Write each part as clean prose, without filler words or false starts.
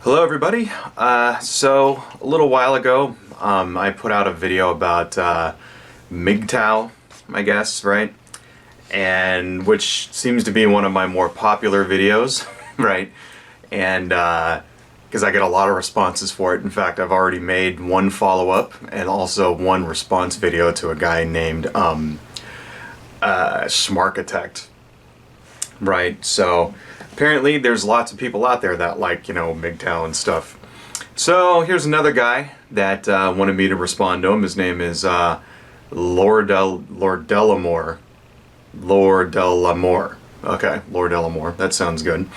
Hello everybody. So a little while ago I put out a video about MGTOW, I guess, right? And which seems to be one of my more popular videos, right? And because I get a lot of responses for it. In fact, I've already made one follow-up and also one response video to a guy named Schmarkitect, right? So apparently there's lots of people out there that like, MGTOW and stuff. So here's another guy that wanted me to respond to him. His name is Loredelemore. Loredelemore. Okay, Loredelemore. That sounds good.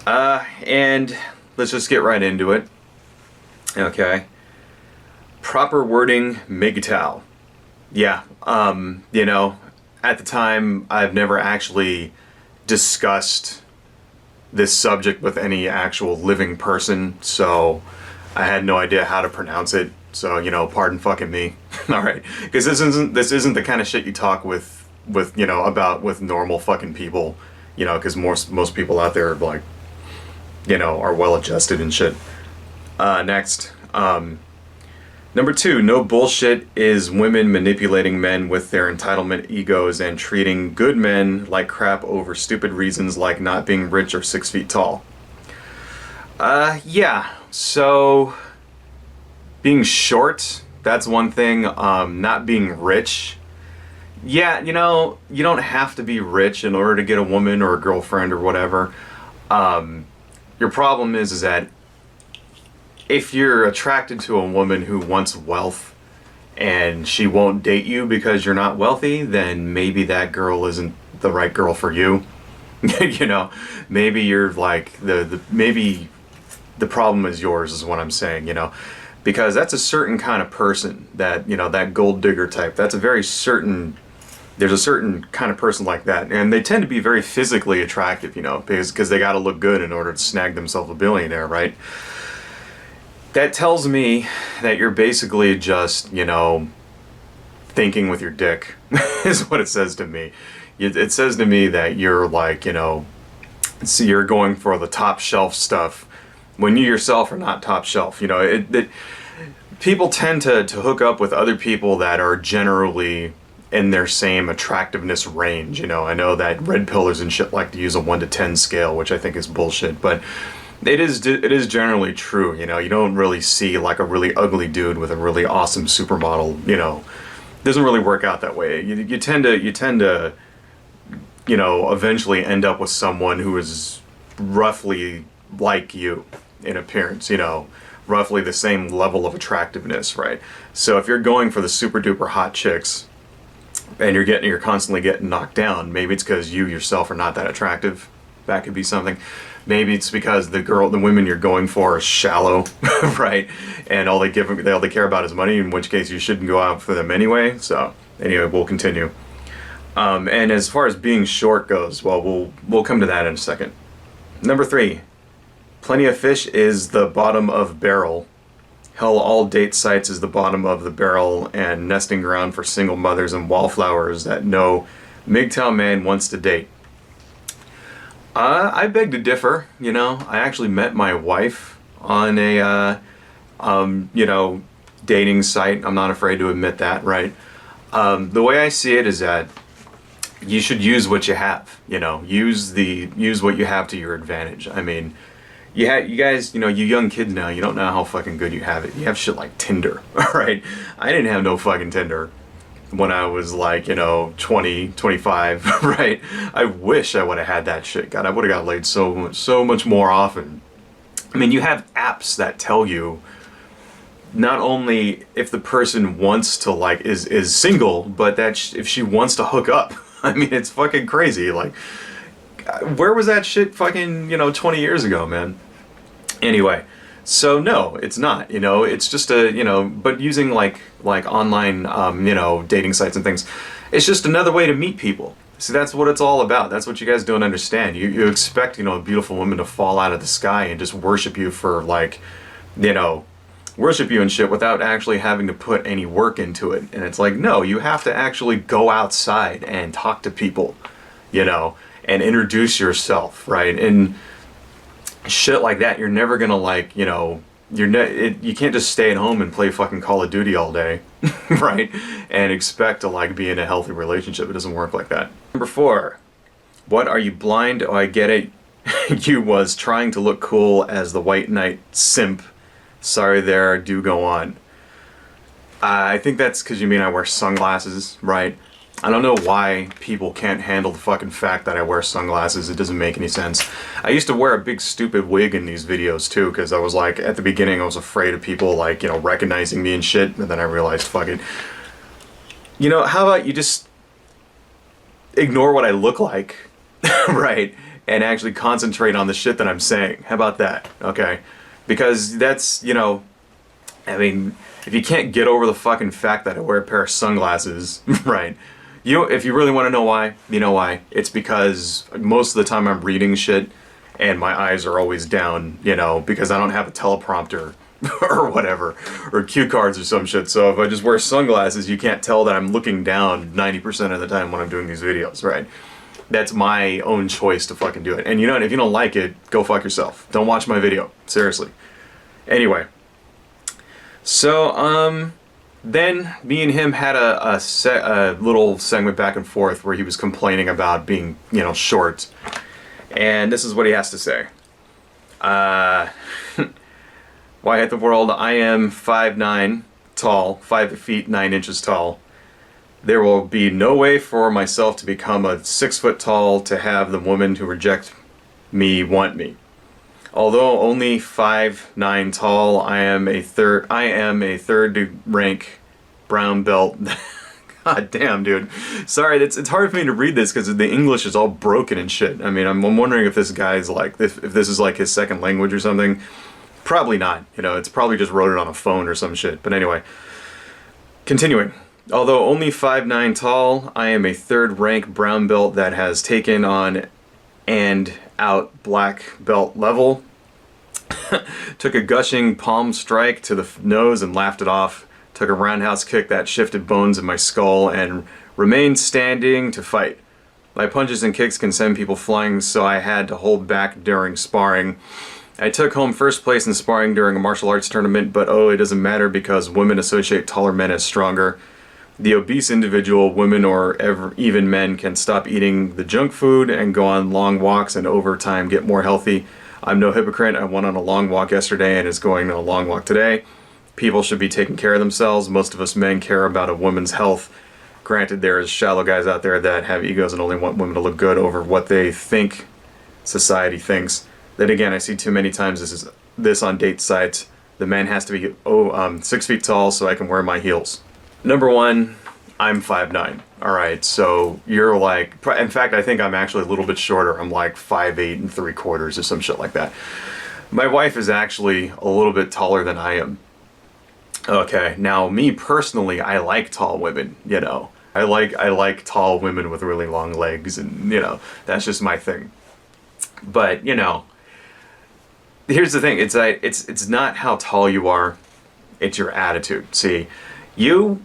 And let's just get right into it. Okay. Proper wording, MGTOW. Yeah, at the time I've never actually discussed this subject with any actual living person, so I had no idea how to pronounce it. So, pardon fucking me. All right, because this isn't the kind of shit you talk about with normal fucking people, because most people out there are like, are well adjusted and shit. Next, number 2, no bullshit is women manipulating men with their entitlement egos and treating good men like crap over stupid reasons like not being rich or 6 feet tall. Yeah, so being short, that's one thing. Not being rich, yeah, you don't have to be rich in order to get a woman or a girlfriend or whatever. Your problem is that if you're attracted to a woman who wants wealth and she won't date you because you're not wealthy, then maybe that girl isn't the right girl for you. Maybe you're like maybe the problem is yours is what I'm saying, because that's a certain kind of person that, that gold digger type. There's a certain kind of person like that, and they tend to be very physically attractive, because they got to look good in order to snag themselves a billionaire, right? That tells me that you're basically just, thinking with your dick, is what it says to me. It says to me that you're like, so you're going for the top shelf stuff when you yourself are not top shelf. People tend to hook up with other people that are generally in their same attractiveness range. I know that red pillers and shit like to use a 1 to 10 scale, which I think is bullshit, but it is generally true. You don't really see like a really ugly dude with a really awesome supermodel. Doesn't really work out that way. You tend to eventually end up with someone who is roughly like you in appearance. Roughly the same level of attractiveness, right? So if you're going for the super duper hot chicks and you're constantly getting knocked down, maybe it's because you yourself are not that attractive. That could be something. Maybe it's because the women you're going for are shallow, right? And all they care about is money, in which case you shouldn't go out for them anyway. So anyway, we'll continue. And as far as being short goes, well, we'll come to that in a second. Number 3, plenty of fish is the bottom of barrel. Hell, all date sites is the bottom of the barrel and nesting ground for single mothers and wallflowers that no MGTOW man wants to date. I beg to differ. I actually met my wife on a, dating site. I'm not afraid to admit that, right? The way I see it is that you should use what you have. Use what you have to your advantage. I mean, you guys, you young kids now, you don't know how fucking good you have it. You have shit like Tinder, all right? I didn't have no fucking Tinder when I was like, 20, 25, right? I wish I would have had that shit. God, I would have got laid so much more often. I mean, you have apps that tell you not only if the person wants to like is single, but that if she wants to hook up. I mean, it's fucking crazy. Like, where was that shit fucking, 20 years ago, man? Anyway. So no, it's not, it's just but using like online, dating sites and things, it's just another way to meet people. See, that's what it's all about. That's what you guys don't understand. You expect, a beautiful woman to fall out of the sky and just worship you for like, worship you and shit without actually having to put any work into it. And it's like, no, you have to actually go outside and talk to people, and introduce yourself, right? And shit like that, you're never gonna like, you know, you can't just stay at home and play fucking Call of Duty all day, right? And expect to like be in a healthy relationship. It doesn't work like that. Number 4, what are you blind? Oh, I get it. You was trying to look cool as the white knight simp. Sorry there, do go on. I think that's because you mean I wear sunglasses, right? I don't know why people can't handle the fucking fact that I wear sunglasses. It doesn't make any sense. I used to wear a big stupid wig in these videos too, because I was like, at the beginning I was afraid of people like, you know, recognizing me and shit, and then I realized, fuck it. You know, how about you just ignore what I look like, right? And actually concentrate on the shit that I'm saying. How about that? Okay? Because that's, you know, I mean, if you can't get over the fucking fact that I wear a pair of sunglasses, right? If you really want to know why, you know why. It's because most of the time I'm reading shit and my eyes are always down, you know, because I don't have a teleprompter or whatever, or cue cards or some shit. So if I just wear sunglasses, you can't tell that I'm looking down 90% of the time when I'm doing these videos, right? That's my own choice to fucking do it. And you know what, if you don't like it, go fuck yourself. Don't watch my video. Seriously. Anyway. So, then me and him had a little segment back and forth where he was complaining about being, you know, short. And this is what he has to say. Why hate the world? I am 5'9", tall, 5 feet 9 inches tall. There will be no way for myself to become a 6 foot tall to have the woman who reject me want me. Although only 5'9" tall, I am a third rank brown belt. God damn, dude. Sorry, it's hard for me to read this because the English is all broken and shit. I mean, I'm wondering if this guy's like, if this is like his second language or something. Probably not. You know, it's probably just wrote it on a phone or some shit. But anyway, continuing. Although only 5'9" tall, I am a third rank brown belt that has taken on and out black belt level. Took a gushing palm strike to the nose and laughed it off. Took a roundhouse kick that shifted bones in my skull and remained standing to fight. My punches and kicks can send people flying, so I had to hold back during sparring. I took home first place in sparring during a martial arts tournament, but oh, it doesn't matter because women associate taller men as stronger. The obese individual, women or even men, can stop eating the junk food and go on long walks and over time get more healthy. I'm no hypocrite. I went on a long walk yesterday and is going on a long walk today. People should be taking care of themselves. Most of us men care about a woman's health. Granted, there's shallow guys out there that have egos and only want women to look good over what they think society thinks. Then again, I see too many times this on date sites. The man has to be 6 feet tall so I can wear my heels. Number 1, I'm 5'9". Alright, so you're like, in fact, I think I'm actually a little bit shorter. I'm like 5'8" and 3/4 or some shit like that. My wife is actually a little bit taller than I am. Okay, now me personally, I like tall women, you know. I like tall women with really long legs, and you know, that's just my thing. But, you know, here's the thing, it's not how tall you are, it's your attitude. See, you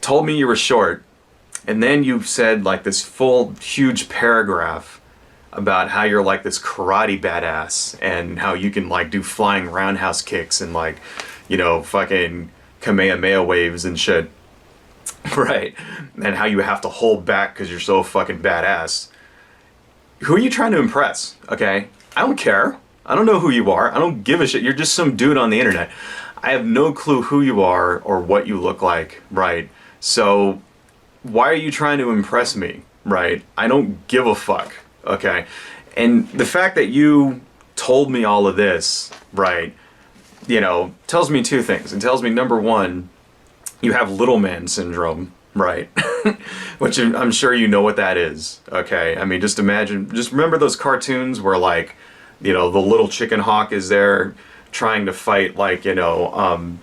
told me you were short, and then you said like this full huge paragraph about how you're like this karate badass and how you can like do flying roundhouse kicks and like, you know, fucking Kamehameha waves and shit. Right. And how you have to hold back because you're so fucking badass. Who are you trying to impress? Okay? I don't care. I don't know who you are. I don't give a shit. You're just some dude on the internet. I have no clue who you are or what you look like, right? So why are you trying to impress me, right? I don't give a fuck, okay? And the fact that you told me all of this, right, you know, tells me two things. It tells me, number 1, you have little man syndrome, right? Which I'm sure you know what that is, okay? I mean, just remember those cartoons where like, you know, the little chicken hawk is there trying to fight like, trying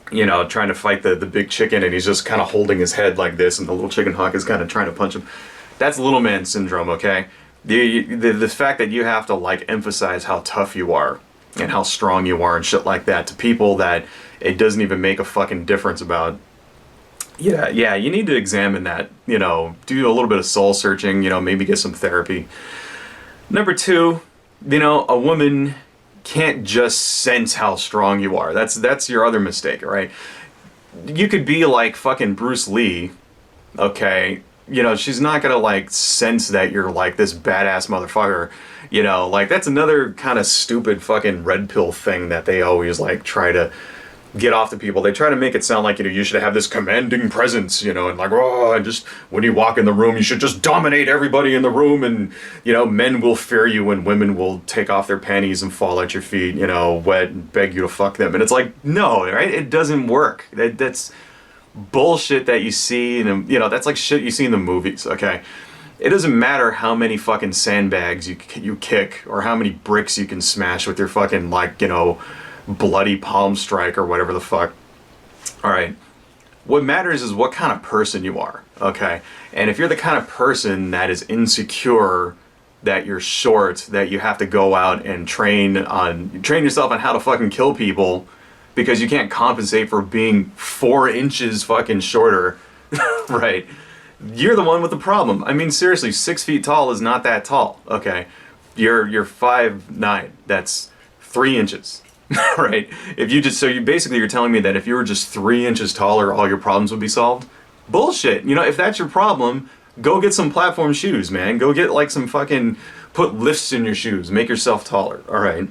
to fight the big chicken, and he's just kind of holding his head like this, and the little chicken hawk is kind of trying to punch him. That's little man syndrome, okay? The fact that you have to like emphasize how tough you are and how strong you are and shit like that to people that it doesn't even make a fucking difference about. Yeah, you need to examine that, you know, do a little bit of soul searching, you know, maybe get some therapy. Number 2, you know, a woman can't just sense how strong you are. That's your other mistake, right? You could be like fucking Bruce Lee, okay? You know, she's not gonna like sense that you're like this badass motherfucker. You know, like that's another kind of stupid fucking red pill thing that they always like try to get off the people. They try to make it sound like, you know, you should have this commanding presence, you know, and like, oh, and just when you walk in the room, you should just dominate everybody in the room, and, you know, men will fear you and women will take off their panties and fall at your feet, you know, wet and beg you to fuck them. And it's like, no, right? It doesn't work. That's bullshit that you see, and, you know, that's like shit you see in the movies, okay? It doesn't matter how many fucking sandbags you kick or how many bricks you can smash with your fucking, like, you know, bloody palm strike or whatever the fuck. All right. What matters is what kind of person you are, okay? And if you're the kind of person that is insecure, that you're short, that you have to go out and train yourself on how to fucking kill people because you can't compensate for being 4 inches fucking shorter, right? You're the one with the problem. I mean, seriously, 6 feet tall is not that tall, okay? You're 5'9". That's 3 inches. Right? If you just, so you basically, you're telling me that if you were just 3 inches taller, all your problems would be solved? Bullshit. You know, if that's your problem, go get some platform shoes, man. Go get like some fucking, put lifts in your shoes, make yourself taller, all right?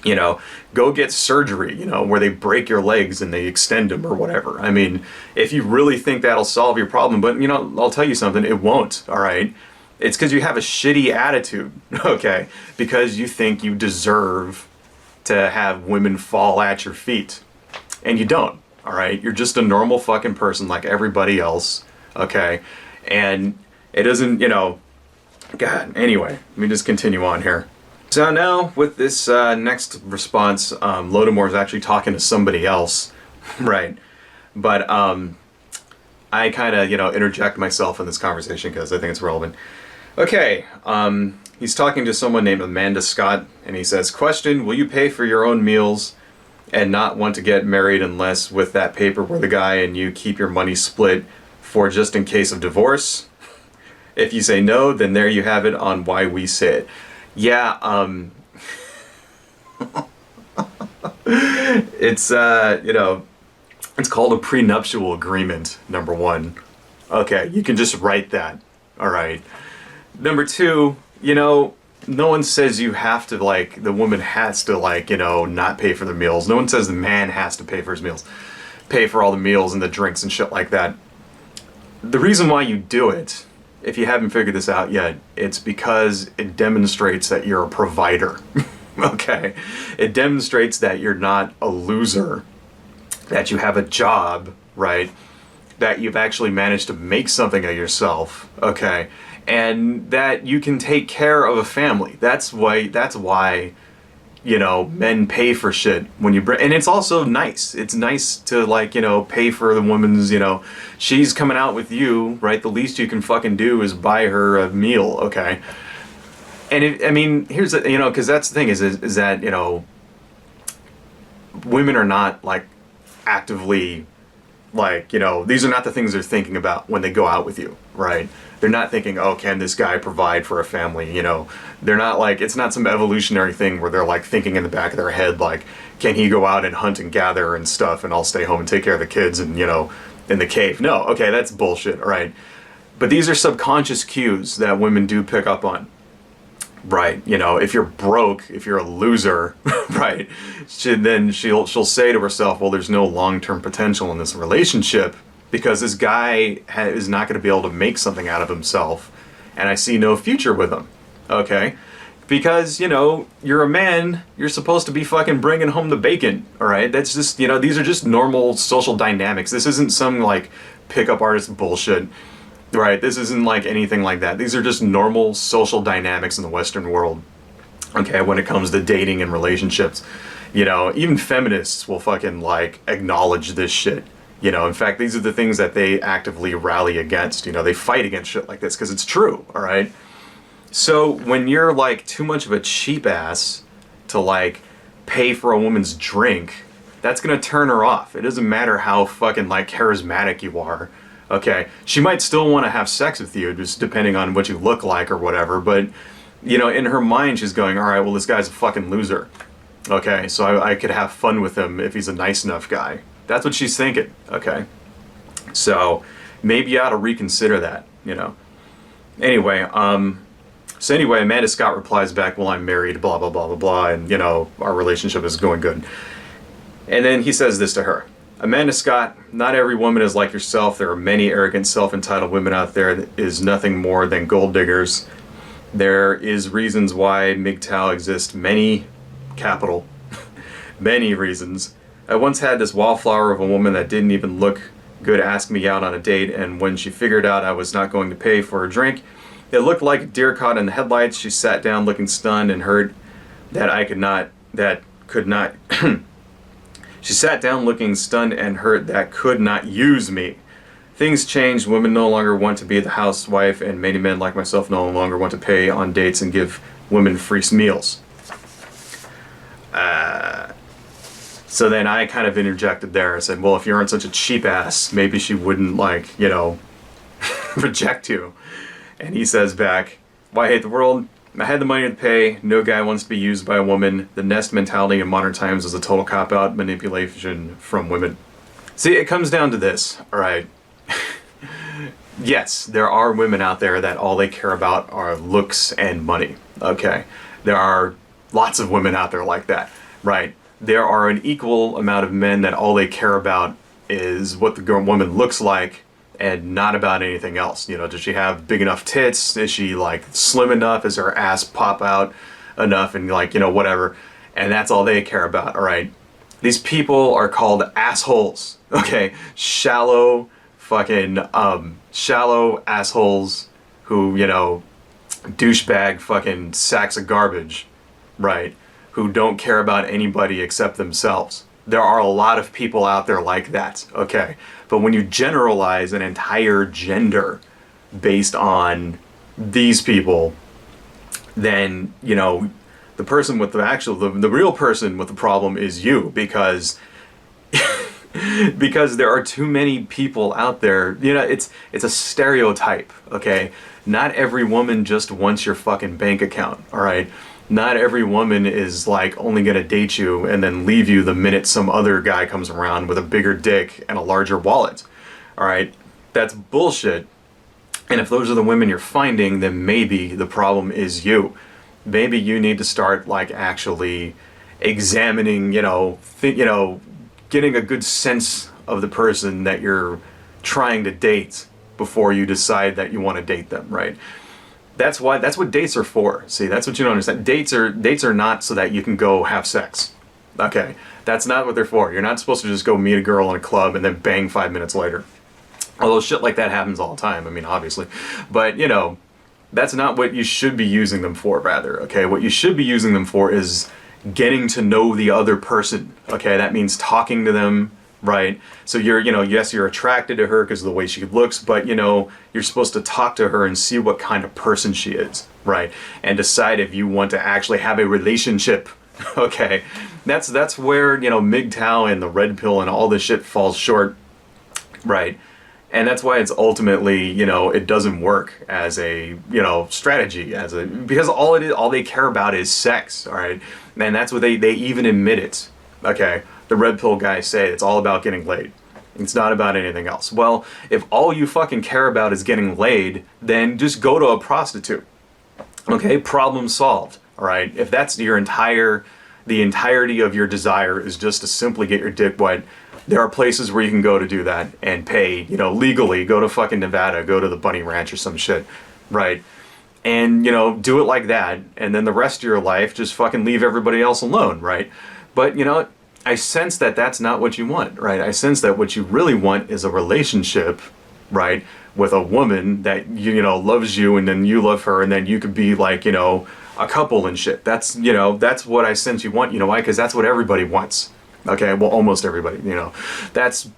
You know, go get surgery, you know, where they break your legs and they extend them or whatever. I mean, if you really think that'll solve your problem, but, you know, I'll tell you something, it won't, all right? It's because you have a shitty attitude, okay? Because you think you deserve to have women fall at your feet. And you don't, all right? You're just a normal fucking person like everybody else, okay? And it doesn't, you know, God, anyway, let me just continue on here. So now, with this next response, Loredelemore is actually talking to somebody else, right? But I kind of, you know, interject myself in this conversation because I think it's relevant. Okay, he's talking to someone named Amanda Scott, and he says, question, will you pay for your own meals and not want to get married unless with that paper where the guy and you keep your money split for just in case of divorce? If you say no, then there you have it on why we say it. Yeah, it's, you know, it's called a prenuptial agreement, number one. Okay, you can just write that, all right. Number two, you know, no one says you have to, like, the woman has to, like, you know, not pay for the meals. No one says the man has to pay for his meals, pay for all the meals and the drinks and shit like that. The reason why you do it, if you haven't figured this out yet, it's because it demonstrates that you're a provider, okay? It demonstrates that you're not a loser, that you have a job, right? That you've actually managed to make something of yourself, okay? And that you can take care of a family. That's why, you know, men pay for shit when you bring, and it's also nice. It's nice to, like, you know, pay for the woman's, you know, she's coming out with you, right? The least you can fucking do is buy her a meal, okay? And it, I mean, here's the, you know, because that's the thing is that, you know, women are not, like, actively, like, you know, these are not the things they're thinking about when they go out with you, right? They're not thinking, oh, can this guy provide for a family, you know? They're not like, it's not some evolutionary thing where they're like thinking in the back of their head, like, can he go out and hunt and gather and stuff and I'll stay home and take care of the kids and, you know, in the cave. No, okay, that's bullshit, all right? But these are subconscious cues that women do pick up on. Right, you know, if you're broke, if you're a loser, right, then she'll say to herself, well, there's no long-term potential in this relationship because this guy is not going to be able to make something out of himself, and I see no future with him, okay? Because, you know, you're a man, you're supposed to be fucking bringing home the bacon, all right? That's just, you know, these are just normal social dynamics. This isn't some, like, pickup artist bullshit. Right, this isn't like anything like that. These are just normal social dynamics in the Western world. Okay, when it comes to dating and relationships. You know, even feminists will fucking, like, acknowledge this shit. You know, in fact, these are the things that they actively rally against. You know, they fight against shit like this because it's true, all right? So when you're, like, too much of a cheap ass to, like, pay for a woman's drink, that's gonna turn her off. It doesn't matter how fucking, like, charismatic you are. Okay, she might still want to have sex with you, just depending on what you look like or whatever, but you know, in her mind, she's going, all right, well, this guy's a fucking loser. Okay, so I could have fun with him if he's a nice enough guy. That's what she's thinking, okay? So maybe you ought to reconsider that, you know? Anyway, so anyway, Amanda Scott replies back, well, I'm married, blah, blah, blah, blah, blah, and, you know, our relationship is going good. And then he says this to her. Amanda Scott, not every woman is like yourself. There are many arrogant, self-entitled women out there that is nothing more than gold diggers. There is reasons why MGTOW exists, many, capital, many reasons. I once had this wallflower of a woman that didn't even look good ask me out on a date, and when she figured out I was not going to pay for a drink, it looked like a deer caught in the headlights. She sat down looking stunned and heard that could not she sat down looking stunned and hurt that could not use me. Things changed. Women no longer want to be the housewife, and many men like myself no longer want to pay on dates and give women free meals. So then I kind of interjected there and said, well, if you aren't such a cheap ass, maybe she wouldn't, like, you know, reject you. And he says back, why hate the world? I had the money to pay. No guy wants to be used by a woman. The nest mentality in modern times is a total cop-out manipulation from women. See, it comes down to this, all right? Yes, there are women out there that all they care about are looks and money, okay? There are lots of women out there like that, right? There are an equal amount of men that all they care about is what the woman looks like and not about anything else. You know, does she have big enough tits? Is she, like, slim enough? Is her ass pop out enough? And, like, you know, whatever. And that's all they care about, all right? These people are called assholes, okay? Shallow assholes who, you know, douchebag fucking sacks of garbage, right? Who don't care about anybody except themselves. There are a lot of people out there like that, okay? But when you generalize an entire gender based on these people, then, you know, the person with the real person with the problem is you, because because there are too many people out there. You know, it's a stereotype, okay? Not every woman just wants your fucking bank account, all right? Not every woman is, like, only gonna date you and then leave you the minute some other guy comes around with a bigger dick and a larger wallet. All right, that's bullshit. And if those are the women you're finding, then maybe the problem is you. Maybe you need to start, like, actually examining, you know, getting a good sense of the person that you're trying to date before you decide that you want to date them, right? That's what dates are for. See, that's what you don't understand. Dates are not so that you can go have sex. Okay, that's not what they're for. You're not supposed to just go meet a girl in a club and then bang 5 minutes later. Although shit like that happens all the time, I mean, obviously. But, you know, that's not what you should be using them for, rather, okay? What you should be using them for is getting to know the other person, okay? That means talking to them, right? So you're, you know, yes, you're attracted to her because of the way she looks, but, you know, you're supposed to talk to her and see what kind of person she is, right? And decide if you want to actually have a relationship, okay? That's where, you know, MGTOW and the red pill and all this shit falls short, right? And that's why it's ultimately, you know, it doesn't work as a, you know, strategy, because all they care about is sex, all right? And that's what they even admit it, okay? The red pill guys say it's all about getting laid. It's not about anything else. Well, if all you fucking care about is getting laid, then just go to a prostitute, okay? Problem solved, all right? If that's the entirety of your desire is just to simply get your dick wet, there are places where you can go to do that and pay, you know, legally. Go to fucking Nevada, go to the Bunny Ranch or some shit, right? And, you know, do it like that, and then the rest of your life, just fucking leave everybody else alone, right? But, you know, I sense that that's not what you want, right? I sense that what you really want is a relationship, right, with a woman that, you know, loves you, and then you love her, and then you could be, like, you know, a couple and shit. That's, you know, that's what I sense you want. You know why? Because that's what everybody wants. Okay, well, almost everybody, you know. That's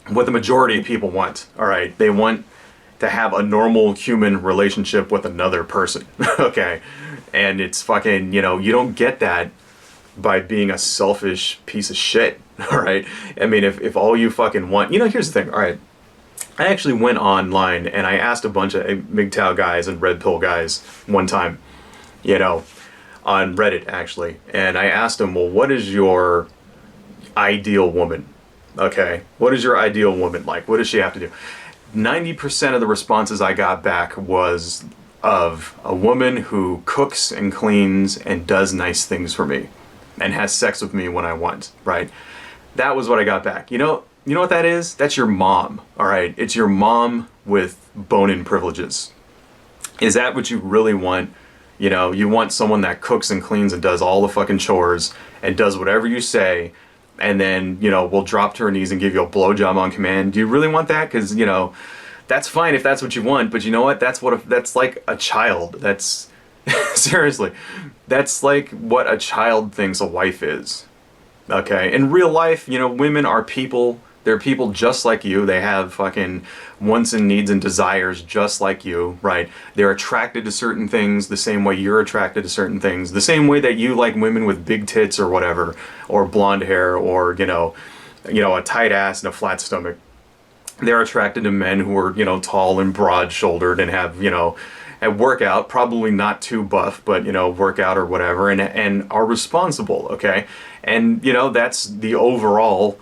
what the majority of people want, all right? They want to have a normal human relationship with another person, okay? And it's fucking, you know, you don't get that by being a selfish piece of shit, all right? I mean, if all you fucking want... You know, here's the thing, all right? I actually went online and I asked a bunch of MGTOW guys and red pill guys one time, you know, on Reddit actually, and I asked him, well, what is your ideal woman? Okay, what is your ideal woman like? What does she have to do? 90% of the responses I got back was of a woman who cooks and cleans and does nice things for me and has sex with me when I want, right? That was what I got back. You know what that is? That's your mom, all right? It's your mom with bone-in privileges. Is that what you really want? You want someone that cooks and cleans and does all the fucking chores and does whatever you say, and then, will drop to her knees and give you a blowjob on command. Do you really want that? Because, that's fine if that's what you want, but you know what? That's like a child. That's, seriously, that's like what a child thinks a wife is. Okay? In real life, women are people. They're people just like you. They have fucking wants and needs and desires just like you, right? They're attracted to certain things the same way you're attracted to certain things. The same way that you like women with big tits or whatever, or blonde hair, or, a tight ass and a flat stomach. They're attracted to men who are, tall and broad-shouldered and have, at workout, probably not too buff, but, workout or whatever, and are responsible, okay? And, that's the overall...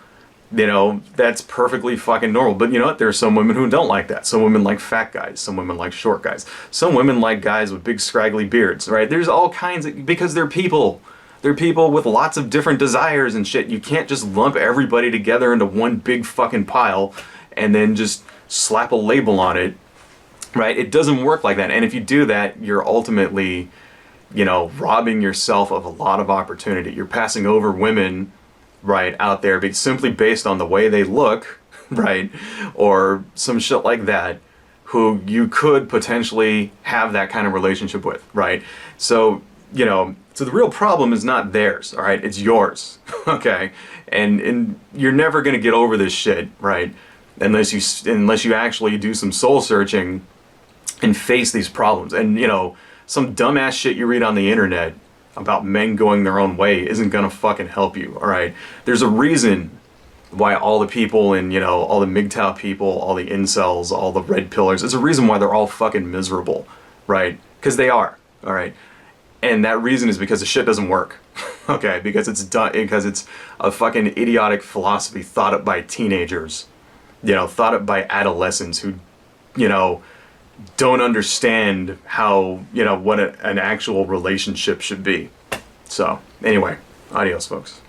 that's perfectly fucking normal. But you know what? There are some women who don't like that. Some women like fat guys. Some women like short guys. Some women like guys with big scraggly beards, right? There's all kinds of... because they're people. They're people with lots of different desires and shit. You can't just lump everybody together into one big fucking pile and then just slap a label on it, right? It doesn't work like that. And if you do that, you're ultimately, robbing yourself of a lot of opportunity. You're passing over women... right out there, but simply based on the way they look, right, or some shit like that, who you could potentially have that kind of relationship with, right? So so the real problem is not theirs, all right, it's yours. Okay? And you're never gonna get over this shit, right, unless you actually do some soul searching and face these problems. And some dumbass shit you read on the internet about men going their own way isn't gonna fucking help you, alright? There's a reason why all the people in, all the MGTOW people, all the incels, all the red pillars, there's a reason why they're all fucking miserable, right? Because they are, alright? And that reason is because the shit doesn't work, okay? Because it's a fucking idiotic philosophy thought up by teenagers, thought up by adolescents who, don't understand how, what an actual relationship should be. So, anyway, adios, folks.